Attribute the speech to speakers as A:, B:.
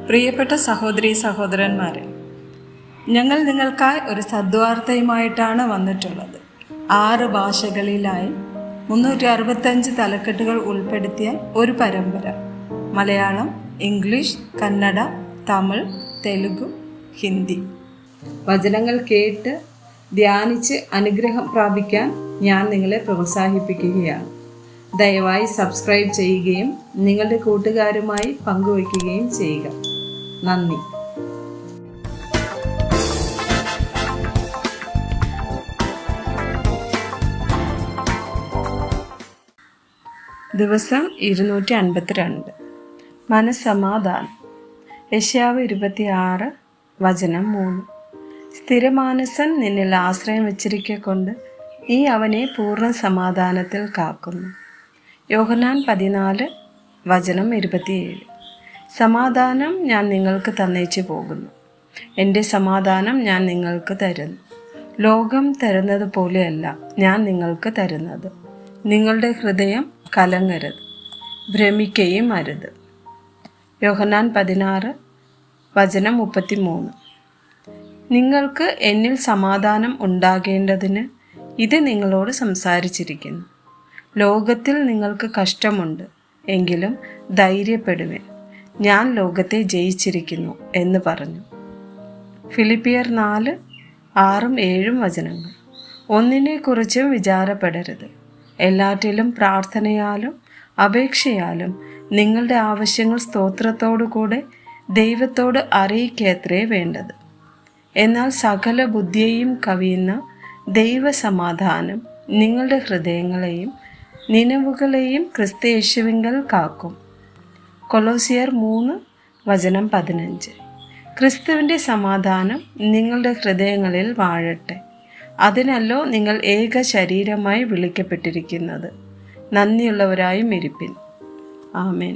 A: പ്രിയപ്പെട്ട സഹോദരീ സഹോദരന്മാരെ, ഞങ്ങൾ നിങ്ങൾക്കായി ഒരു സദ്വാർത്തയുമായിട്ടാണ് വന്നിട്ടുള്ളത്. 6 ഭാഷകളിലായി 365 തലക്കെട്ടുകൾ ഉൾപ്പെടുത്തിയ ഒരു പരമ്പര. മലയാളം, ഇംഗ്ലീഷ്, കന്നഡ, തമിഴ്, തെലുഗു, ഹിന്ദി. വചനങ്ങൾ കേട്ട് ധ്യാനിച്ച് അനുഗ്രഹം പ്രാപിക്കാൻ ഞാൻ നിങ്ങളെ പ്രോത്സാഹിപ്പിക്കുകയാണ്. ദയവായി സബ്സ്ക്രൈബ് ചെയ്യുകയും നിങ്ങളുടെ കൂട്ടുകാരുമായി പങ്കുവയ്ക്കുകയും ചെയ്യുക. നന്ദി. ദിവസം 252. മനസ്സമാധാനം. യെശയ്യാവ് 26 വചനം 3. സ്ഥിരമാനസൻ നിന്നിൽ ആശ്രയം വച്ചിരിക്കൊണ്ട് നീ അവനെ പൂർണ്ണ സമാധാനത്തിൽ കാക്കുന്നു. യോഹന്നാൻ 14 വചനം 27. സമാധാനം ഞാൻ നിങ്ങൾക്ക് തന്നേച്ചു പോകുന്നു, എൻ്റെ സമാധാനം ഞാൻ നിങ്ങൾക്ക് തരുന്നു. ലോകം തരുന്നത് പോലെയല്ല ഞാൻ നിങ്ങൾക്ക് തരുന്നത്. നിങ്ങളുടെ ഹൃദയം കലങ്ങരുത്, ഭ്രമിക്കുകയും അരുത്. യോഹന്നാൻ 16 വചനം 33. നിങ്ങൾക്ക് എന്നിൽ സമാധാനം ഉണ്ടാകേണ്ടതിന് ഇത് നിങ്ങളോട് സംസാരിച്ചിരിക്കുന്നു. ലോകത്തിൽ നിങ്ങൾക്ക് കഷ്ടമുണ്ട്, എങ്കിലും ധൈര്യപ്പെടുവിൻ, ഞാൻ ലോകത്തെ ജയിച്ചിരിക്കുന്നു എന്ന് പറഞ്ഞു. ഫിലിപ്പിയർ 4 6 7 വചനങ്ങൾ. ഒന്നിനെക്കുറിച്ചും വിചാരപ്പെടരുത്, എല്ലാറ്റിലും പ്രാർത്ഥനയാലും അപേക്ഷയാലും നിങ്ങളുടെ ആവശ്യങ്ങൾ സ്തോത്രത്തോടുകൂടെ ദൈവത്തോട് അറിയിക്കത്രേ വേണ്ടത്. എന്നാൽ സകല ബുദ്ധിയെയും കവിയുന്ന ദൈവസമാധാനം നിങ്ങളുടെ ഹൃദയങ്ങളെയും നിനവുകളെയും ക്രിസ്തുയേശുവിങ്കൽ കാക്കും. കൊലോസിയർ 3 വചനം 15. ക്രിസ്തുവിൻ്റെ സമാധാനം നിങ്ങളുടെ ഹൃദയങ്ങളിൽ വാഴട്ടെ. അതിനല്ലോ നിങ്ങൾ ഏക ശരീരമായി വിളിക്കപ്പെട്ടിരിക്കുന്നത്. നന്ദിയുള്ളവരായും ഇരിപ്പിൻ. ആമേൻ.